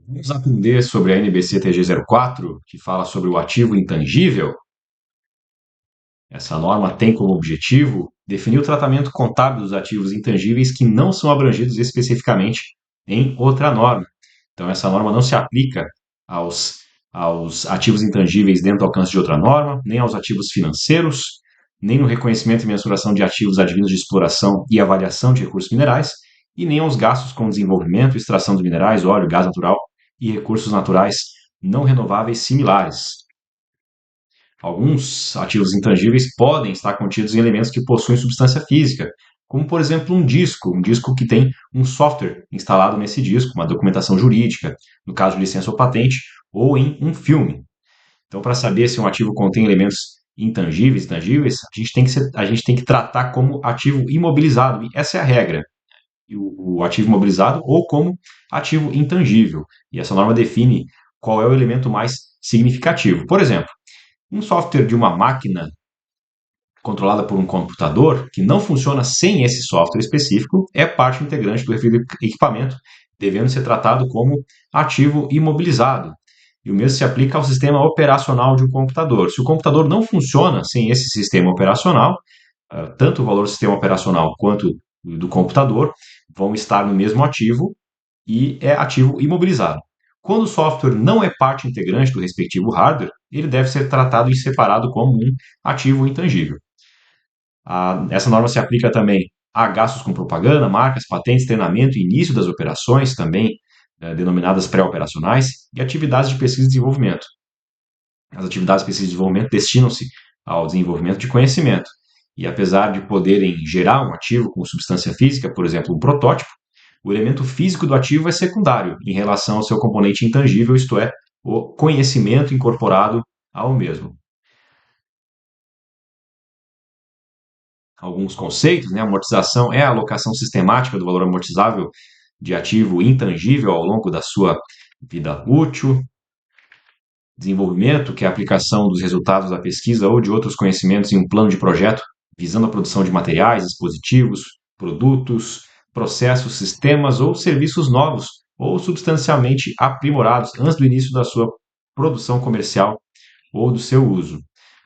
Vamos aprender sobre a NBC-TG04, que fala sobre o ativo intangível. Essa norma tem como objetivo definir o tratamento contábil dos ativos intangíveis que não são abrangidos especificamente em outra norma. Então, essa norma não se aplica aos, aos ativos intangíveis dentro do alcance de outra norma, nem aos ativos financeiros, nem no reconhecimento e mensuração de ativos advindos de exploração e avaliação de recursos minerais, e nem aos gastos com desenvolvimento e extração dos minerais, óleo, gás natural e recursos naturais não renováveis similares. Alguns ativos intangíveis podem estar contidos em elementos que possuem substância física, como, por exemplo, um disco que tem um software instalado nesse disco, uma documentação jurídica, no caso de licença ou patente, ou em um filme. Então, para saber se um ativo contém elementos intangíveis, tangíveis, a gente tem que tratar como ativo imobilizado, e essa é a regra. O ativo imobilizado ou como ativo intangível. E essa norma define qual é o elemento mais significativo. Por exemplo, um software de uma máquina controlada por um computador que não funciona sem esse software específico é parte integrante do referido equipamento, devendo ser tratado como ativo imobilizado. E o mesmo se aplica ao sistema operacional de um computador. Se o computador não funciona sem esse sistema operacional, tanto o valor do sistema operacional quanto do computador vão estar no mesmo ativo e é ativo imobilizado. Quando o software não é parte integrante do respectivo hardware, ele deve ser tratado em separado como um ativo intangível. Essa norma se aplica também a gastos com propaganda, marcas, patentes, treinamento e início das operações, também denominadas pré-operacionais, e atividades de pesquisa e desenvolvimento. As atividades de pesquisa e desenvolvimento destinam-se ao desenvolvimento de conhecimento. E apesar de poderem gerar um ativo com substância física, por exemplo, um protótipo, o elemento físico do ativo é secundário em relação ao seu componente intangível, isto é, o conhecimento incorporado ao mesmo. Alguns conceitos, né? Amortização é a alocação sistemática do valor amortizável de ativo intangível ao longo da sua vida útil. Desenvolvimento, que é a aplicação dos resultados da pesquisa ou de outros conhecimentos em um plano de projeto, visando a produção de materiais, dispositivos, produtos, processos, sistemas ou serviços novos ou substancialmente aprimorados antes do início da sua produção comercial ou do seu uso.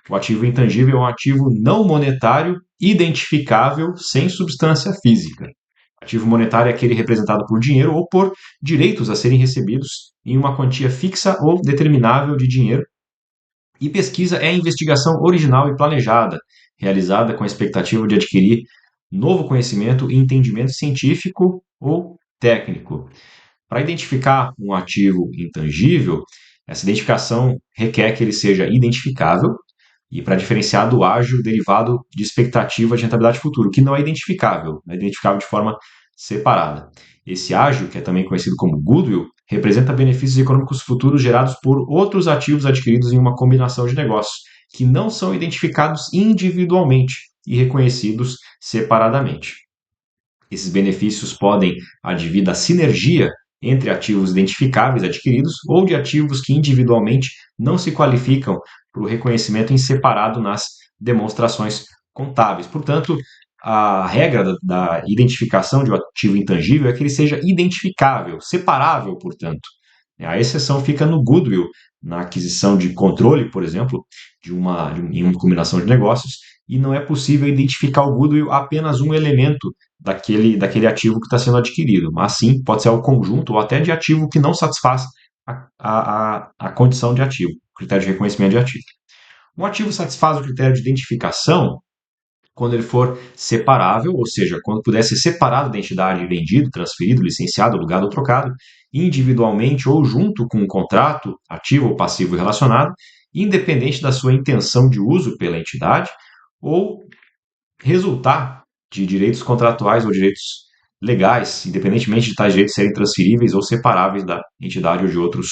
O ativo intangível é um ativo não monetário identificável sem substância física. Ativo monetário é aquele representado por dinheiro ou por direitos a serem recebidos em uma quantia fixa ou determinável de dinheiro. E pesquisa é a investigação original e planejada, realizada com a expectativa de adquirir novo conhecimento e entendimento científico ou técnico. Para identificar um ativo intangível, essa identificação requer que ele seja identificável e para diferenciar do ágio derivado de expectativa de rentabilidade futura, que não é identificável de forma separada. Esse ágio, que é também conhecido como goodwill, representa benefícios econômicos futuros gerados por outros ativos adquiridos em uma combinação de negócios, que não são identificados individualmente e reconhecidos separadamente. Esses benefícios podem advir da sinergia entre ativos identificáveis adquiridos ou de ativos que individualmente não se qualificam para o reconhecimento em separado nas demonstrações contábeis. Portanto, a regra da identificação de um ativo intangível é que ele seja identificável, separável, portanto. A exceção fica no goodwill, na aquisição de controle, por exemplo, em uma combinação de negócios, e não é possível identificar o goodwill apenas um elemento daquele ativo que está sendo adquirido, mas sim pode ser o conjunto ou até de ativo que não satisfaz a condição de ativo, o critério de reconhecimento de ativo. Um ativo satisfaz o critério de identificação quando ele for separável, ou seja, quando puder ser separado da entidade vendido, transferido, licenciado, alugado ou trocado, individualmente ou junto com um contrato ativo ou passivo relacionado, independente da sua intenção de uso pela entidade, ou resultar de direitos contratuais ou direitos legais, independentemente de tais direitos serem transferíveis ou separáveis da entidade ou de outros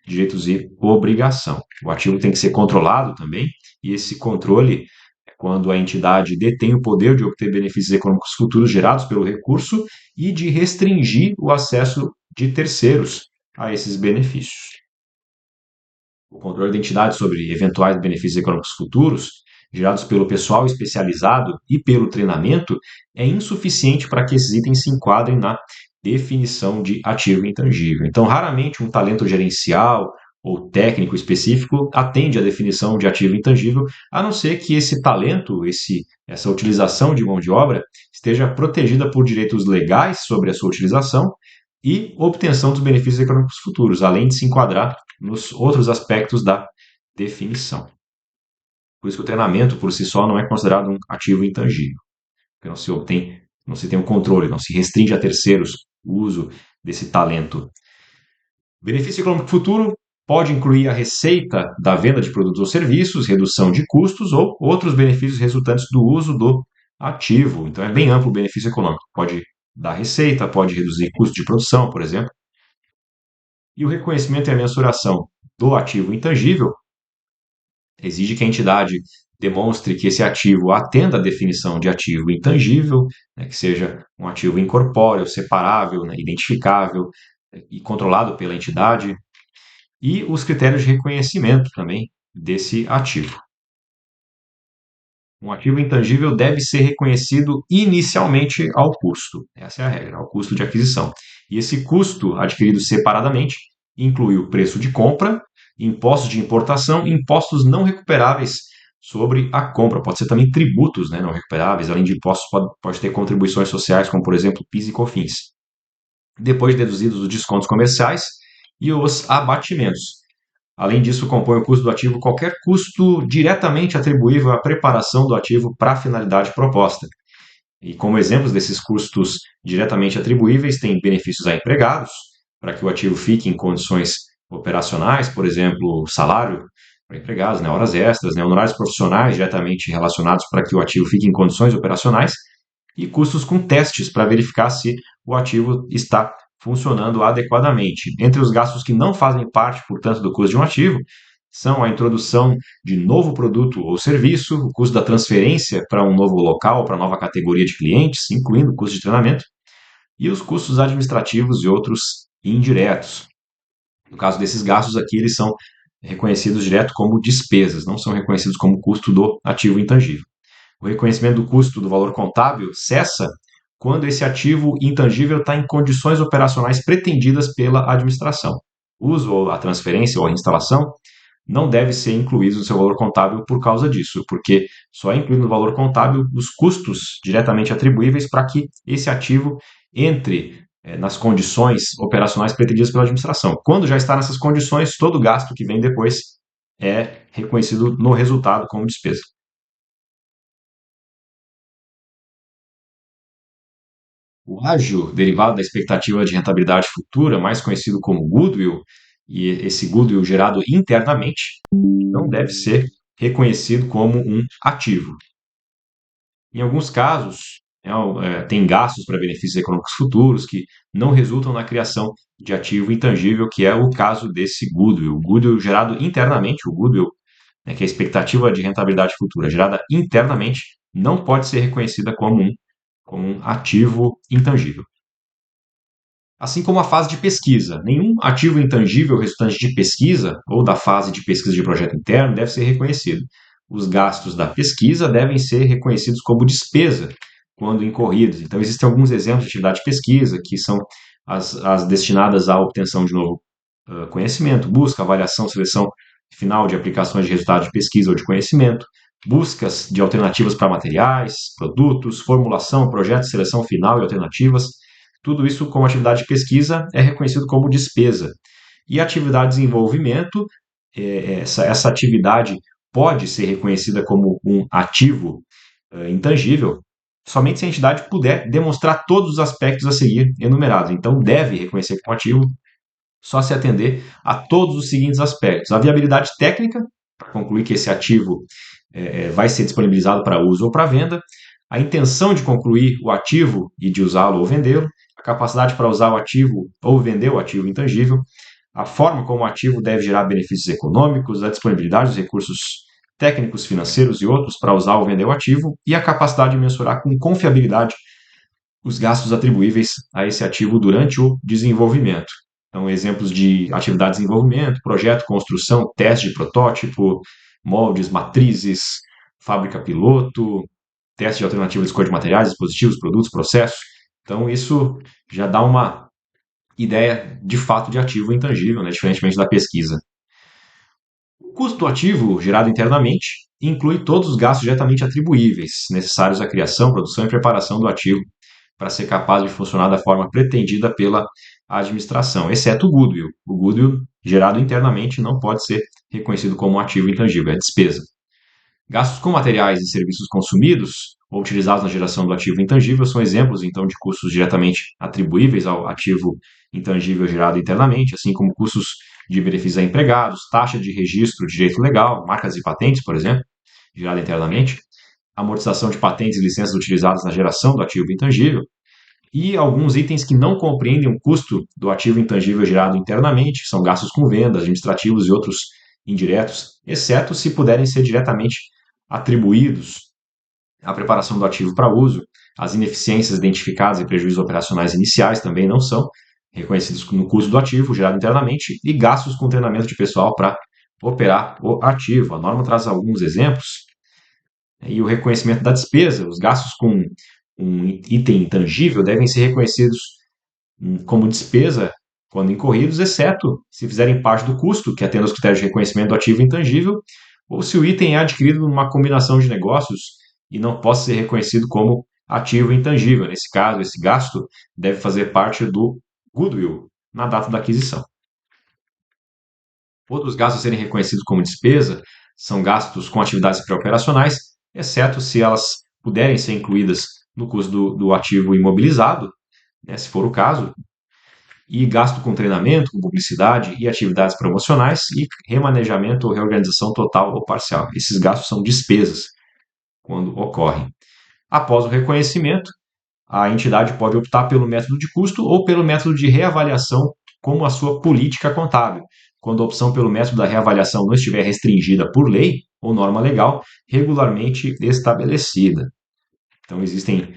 direitos e obrigação. O ativo tem que ser controlado também, e esse controle é quando a entidade detém o poder de obter benefícios econômicos futuros gerados pelo recurso e de restringir o acesso de terceiros a esses benefícios. O controle da entidade sobre eventuais benefícios econômicos futuros gerados pelo pessoal especializado e pelo treinamento, é insuficiente para que esses itens se enquadrem na definição de ativo intangível. Então, raramente um talento gerencial ou técnico específico atende à definição de ativo intangível, a não ser que esse talento, essa utilização de mão de obra, esteja protegida por direitos legais sobre a sua utilização e obtenção dos benefícios econômicos futuros, além de se enquadrar nos outros aspectos da definição. Por isso que o treinamento por si só não é considerado um ativo intangível, porque não se tem um controle, não se restringe a terceiros o uso desse talento. Benefício econômico futuro pode incluir a receita da venda de produtos ou serviços, redução de custos ou outros benefícios resultantes do uso do ativo. Então é bem amplo o benefício econômico. Pode dar receita, pode reduzir custo de produção, por exemplo. E o reconhecimento e a mensuração do ativo intangível exige que a entidade demonstre que esse ativo atenda à definição de ativo intangível, né, que seja um ativo incorpóreo, separável, né, identificável e controlado pela entidade, e os critérios de reconhecimento também desse ativo. Um ativo intangível deve ser reconhecido inicialmente ao custo. Essa é a regra, ao custo de aquisição. E esse custo, adquirido separadamente, inclui o preço de compra, impostos de importação e impostos não recuperáveis sobre a compra. Pode ser também tributos, né, não recuperáveis. Além de impostos, pode ter contribuições sociais, como, por exemplo, PIS e COFINS. Depois deduzidos os descontos comerciais e os abatimentos. Além disso, compõe o custo do ativo qualquer custo diretamente atribuível à preparação do ativo para a finalidade proposta. E como exemplos desses custos diretamente atribuíveis, tem benefícios a empregados, para que o ativo fique em condições operacionais, por exemplo, salário para empregados, né, horas extras, né, honorários profissionais diretamente relacionados para que o ativo fique em condições operacionais, e custos com testes para verificar se o ativo está funcionando adequadamente. Entre os gastos que não fazem parte, portanto, do custo de um ativo, são a introdução de novo produto ou serviço, o custo da transferência para um novo local, para nova categoria de clientes, incluindo o custo de treinamento, e os custos administrativos e outros indiretos. No caso desses gastos aqui, eles são reconhecidos direto como despesas, não são reconhecidos como custo do ativo intangível. O reconhecimento do custo do valor contábil cessa quando esse ativo intangível está em condições operacionais pretendidas pela administração. O uso ou a transferência ou a instalação não deve ser incluído no seu valor contábil por causa disso, porque só é incluído no valor contábil os custos diretamente atribuíveis para que esse ativo entre nas condições operacionais pretendidas pela administração. Quando já está nessas condições, todo gasto que vem depois é reconhecido no resultado como despesa. O ágio, derivado da expectativa de rentabilidade futura, mais conhecido como goodwill, e esse goodwill gerado internamente, não deve ser reconhecido como um ativo. Em alguns casos, tem gastos para benefícios econômicos futuros que não resultam na criação de ativo intangível, que é o caso desse goodwill. O goodwill gerado internamente, o goodwill, né, que é a expectativa de rentabilidade futura gerada internamente, não pode ser reconhecida como um ativo intangível. Assim como a fase de pesquisa. Nenhum ativo intangível resultante de pesquisa ou da fase de pesquisa de projeto interno deve ser reconhecido. Os gastos da pesquisa devem ser reconhecidos como despesa quando incorridos. Então, existem alguns exemplos de atividade de pesquisa, que são as destinadas à obtenção de novo conhecimento, busca, avaliação, seleção final de aplicações de resultados de pesquisa ou de conhecimento, buscas de alternativas para materiais, produtos, formulação, projetos, seleção final e alternativas. Tudo isso, como atividade de pesquisa, é reconhecido como despesa. E atividade de desenvolvimento, essa atividade pode ser reconhecida como um ativo intangível somente se a entidade puder demonstrar todos os aspectos a seguir enumerados. Então, deve reconhecer como ativo só se atender a todos os seguintes aspectos. A viabilidade técnica, para concluir que esse ativo vai ser disponibilizado para uso ou para venda, a intenção de concluir o ativo e de usá-lo ou vendê-lo, a capacidade para usar o ativo ou vender o ativo intangível, a forma como o ativo deve gerar benefícios econômicos, a disponibilidade dos recursos técnicos, financeiros e outros para usar ou vender o ativo e a capacidade de mensurar com confiabilidade os gastos atribuíveis a esse ativo durante o desenvolvimento. Então, exemplos de atividade de desenvolvimento, projeto, construção, teste de protótipo, moldes, matrizes, fábrica piloto, teste de alternativas de escolha de materiais, dispositivos, produtos, processos. Então, isso já dá uma ideia de fato de ativo intangível, né, diferentemente da pesquisa. O custo do ativo gerado internamente inclui todos os gastos diretamente atribuíveis, necessários à criação, produção e preparação do ativo para ser capaz de funcionar da forma pretendida pela administração, exceto o goodwill. O goodwill gerado internamente não pode ser reconhecido como um ativo intangível, é despesa. Gastos com materiais e serviços consumidos ou utilizados na geração do ativo intangível são exemplos, então, de custos diretamente atribuíveis ao ativo intangível gerado internamente, assim como custos de benefícios a empregados, taxa de registro de direito legal, marcas e patentes, por exemplo, gerada internamente, amortização de patentes e licenças utilizadas na geração do ativo intangível, e alguns itens que não compreendem o custo do ativo intangível gerado internamente, que são gastos com vendas, administrativos e outros indiretos, exceto se puderem ser diretamente atribuídos à preparação do ativo para uso. As ineficiências identificadas e prejuízos operacionais iniciais também não são reconhecidos no custo do ativo gerado internamente, e gastos com treinamento de pessoal para operar o ativo. A norma traz alguns exemplos, e o reconhecimento da despesa. Os gastos com um item intangível devem ser reconhecidos como despesa quando incorridos, exceto se fizerem parte do custo, que atenda aos critérios de reconhecimento do ativo intangível, ou se o item é adquirido numa combinação de negócios e não possa ser reconhecido como ativo intangível. Nesse caso, esse gasto deve fazer parte do goodwill na data da aquisição. Outros gastos a serem reconhecidos como despesa são gastos com atividades pré-operacionais, exceto se elas puderem ser incluídas no custo do ativo imobilizado, né, se for o caso, e gasto com treinamento, com publicidade e atividades promocionais e remanejamento ou reorganização total ou parcial. Esses gastos são despesas quando ocorrem. Após o reconhecimento, a entidade pode optar pelo método de custo ou pelo método de reavaliação como a sua política contábil, quando a opção pelo método da reavaliação não estiver restringida por lei ou norma legal regularmente estabelecida. Então, existem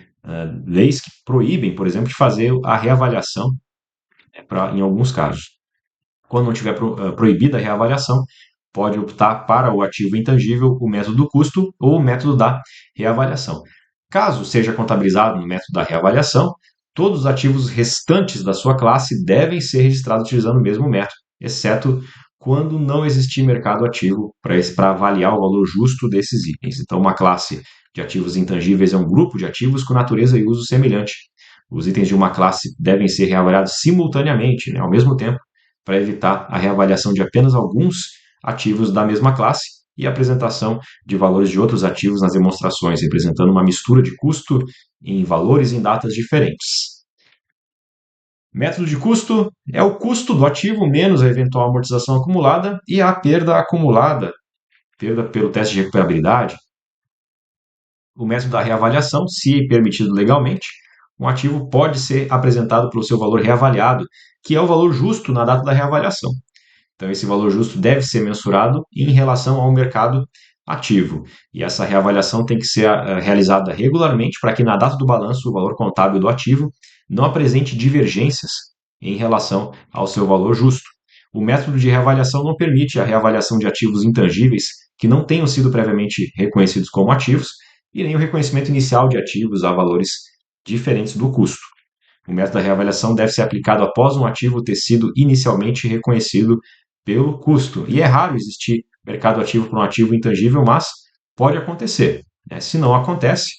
leis que proíbem, por exemplo, de fazer a reavaliação, em alguns casos. Quando não tiver proibida a reavaliação, pode optar para o ativo intangível, o método do custo ou o método da reavaliação. Caso seja contabilizado no método da reavaliação, todos os ativos restantes da sua classe devem ser registrados utilizando o mesmo método, exceto quando não existir mercado ativo para avaliar o valor justo desses itens. Então, uma classe de ativos intangíveis é um grupo de ativos com natureza e uso semelhante. Os itens de uma classe devem ser reavaliados simultaneamente, né, ao mesmo tempo, para evitar a reavaliação de apenas alguns ativos da mesma classe e a apresentação de valores de outros ativos nas demonstrações, representando uma mistura de custo em valores em datas diferentes. Método de custo é o custo do ativo menos a eventual amortização acumulada e a perda acumulada, perda pelo teste de recuperabilidade. O método da reavaliação, se permitido legalmente, um ativo pode ser apresentado pelo seu valor reavaliado, que é o valor justo na data da reavaliação. Então, esse valor justo deve ser mensurado em relação ao mercado ativo. E essa reavaliação tem que ser realizada regularmente para que, na data do balanço, o valor contábil do ativo não apresente divergências em relação ao seu valor justo. O método de reavaliação não permite a reavaliação de ativos intangíveis que não tenham sido previamente reconhecidos como ativos e nem o reconhecimento inicial de ativos a valores diferentes do custo. O método da reavaliação deve ser aplicado após um ativo ter sido inicialmente reconhecido pelo custo. E é raro existir mercado ativo para um ativo intangível, mas pode acontecer, né? Se não acontece,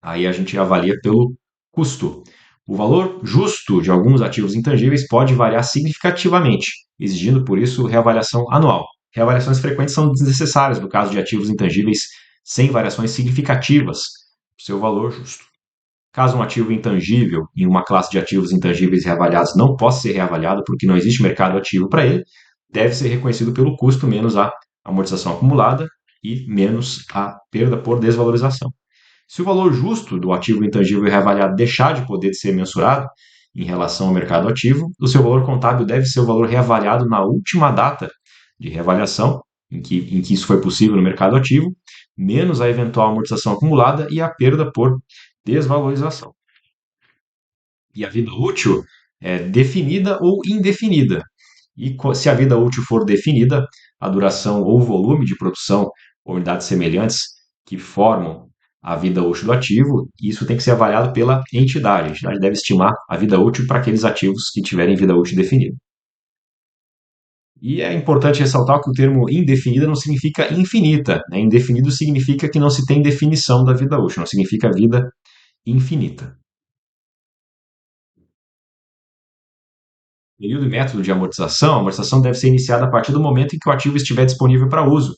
aí a gente avalia pelo custo. O valor justo de alguns ativos intangíveis pode variar significativamente, exigindo, por isso, reavaliação anual. Reavaliações frequentes são desnecessárias no caso de ativos intangíveis sem variações significativas do seu valor justo. Caso um ativo intangível em uma classe de ativos intangíveis reavaliados não possa ser reavaliado porque não existe mercado ativo para ele, deve ser reconhecido pelo custo menos a amortização acumulada e menos a perda por desvalorização. Se o valor justo do ativo intangível reavaliado deixar de poder ser mensurado em relação ao mercado ativo, o seu valor contábil deve ser o valor reavaliado na última data de reavaliação em que isso foi possível no mercado ativo, menos a eventual amortização acumulada e a perda por desvalorização. E a vida útil é definida ou indefinida. E se a vida útil for definida, a duração ou volume de produção ou unidades semelhantes que formam a vida útil do ativo, isso tem que ser avaliado pela entidade. A entidade deve estimar a vida útil para aqueles ativos que tiverem vida útil definida. E é importante ressaltar que o termo indefinida não significa infinita, né? Indefinido significa que não se tem definição da vida útil, não significa vida infinita. Período e método de amortização. A amortização deve ser iniciada a partir do momento em que o ativo estiver disponível para uso,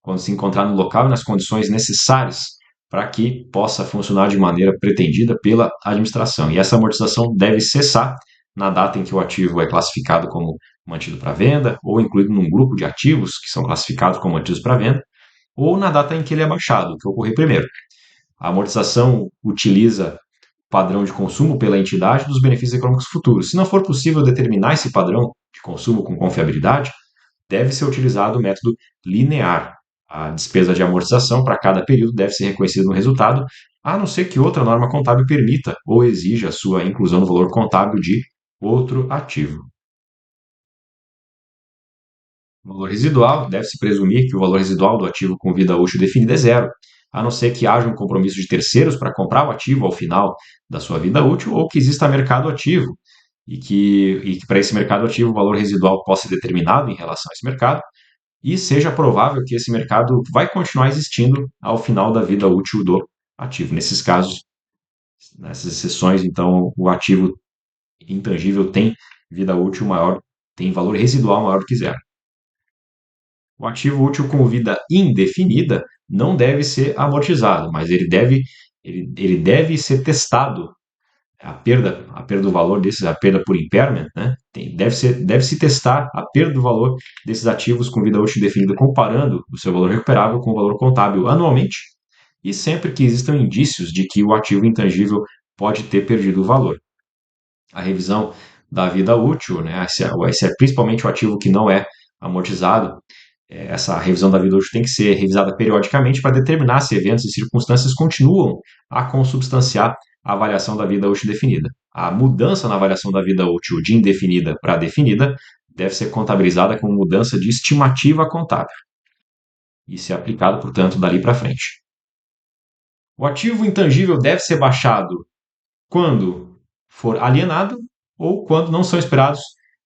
quando se encontrar no local e nas condições necessárias para que possa funcionar de maneira pretendida pela administração. E essa amortização deve cessar na data em que o ativo é classificado como mantido para venda, ou incluído num grupo de ativos que são classificados como mantidos para venda, ou na data em que ele é baixado, que ocorrer primeiro. A amortização utiliza padrão de consumo pela entidade dos benefícios econômicos futuros. Se não for possível determinar esse padrão de consumo com confiabilidade, deve ser utilizado o método linear. A despesa de amortização para cada período deve ser reconhecida no resultado, a não ser que outra norma contábil permita ou exija a sua inclusão no valor contábil de outro ativo. O valor residual deve-se presumir que o valor residual do ativo com vida útil definida é zero, a não ser que haja um compromisso de terceiros para comprar o ativo ao final da sua vida útil ou que exista mercado ativo e que para esse mercado ativo o valor residual possa ser determinado em relação a esse mercado e seja provável que esse mercado vai continuar existindo ao final da vida útil do ativo. Nesses casos, nessas exceções, então, o ativo intangível tem vida útil maior, tem valor residual maior do que zero. O ativo útil com vida indefinida não deve ser amortizado, mas ele deve ser testado. A perda do valor desses, a perda por impairment, né? Deve-se testar a perda do valor desses ativos com vida útil definida, comparando o seu valor recuperável com o valor contábil anualmente, e sempre que existam indícios de que o ativo intangível pode ter perdido o valor. A revisão da vida útil, né? Esse é principalmente o ativo que não é amortizado, essa revisão da vida útil tem que ser revisada periodicamente para determinar se eventos e circunstâncias continuam a consubstanciar a avaliação da vida útil definida. A mudança na avaliação da vida útil de indefinida para definida deve ser contabilizada como mudança de estimativa contábil e ser aplicado, portanto, dali para frente. O ativo intangível deve ser baixado quando for alienado ou quando não são esperados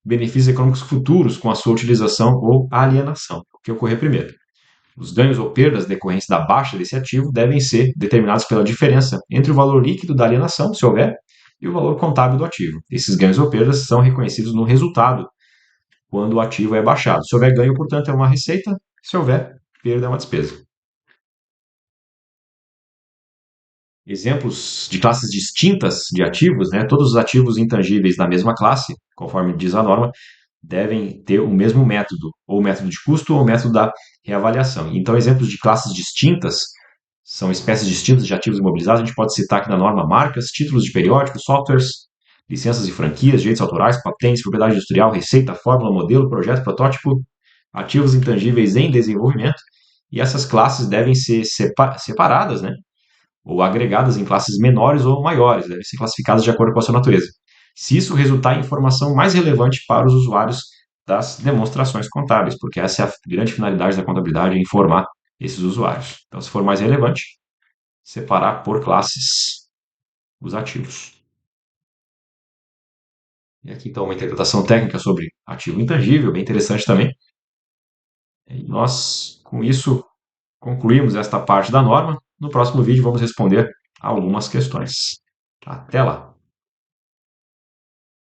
benefícios econômicos futuros com a sua utilização ou alienação. O que ocorrer primeiro? Os ganhos ou perdas decorrentes da baixa desse ativo devem ser determinados pela diferença entre o valor líquido da alienação, se houver, e o valor contábil do ativo. Esses ganhos ou perdas são reconhecidos no resultado quando o ativo é baixado. Se houver ganho, portanto, é uma receita, se houver perda, é uma despesa. Exemplos de classes distintas de ativos, né? Todos os ativos intangíveis da mesma classe, conforme diz a norma, devem ter o mesmo método, ou método de custo ou método da reavaliação. Então, exemplos de classes distintas são espécies distintas de ativos imobilizados. A gente pode citar aqui na norma marcas, títulos de periódicos, softwares, licenças e franquias, direitos autorais, patentes, propriedade industrial, receita, fórmula, modelo, projeto, protótipo, ativos intangíveis em desenvolvimento. E essas classes devem ser separadas, né? Ou agregadas em classes menores ou maiores, devem ser classificadas de acordo com a sua natureza. Se isso resultar em informação mais relevante para os usuários das demonstrações contábeis, porque essa é a grande finalidade da contabilidade, é informar esses usuários. Então, se for mais relevante, separar por classes os ativos. E aqui então uma interpretação técnica sobre ativo intangível, bem interessante também. E nós, com isso, concluímos esta parte da norma. No próximo vídeo vamos responder algumas questões. Até lá!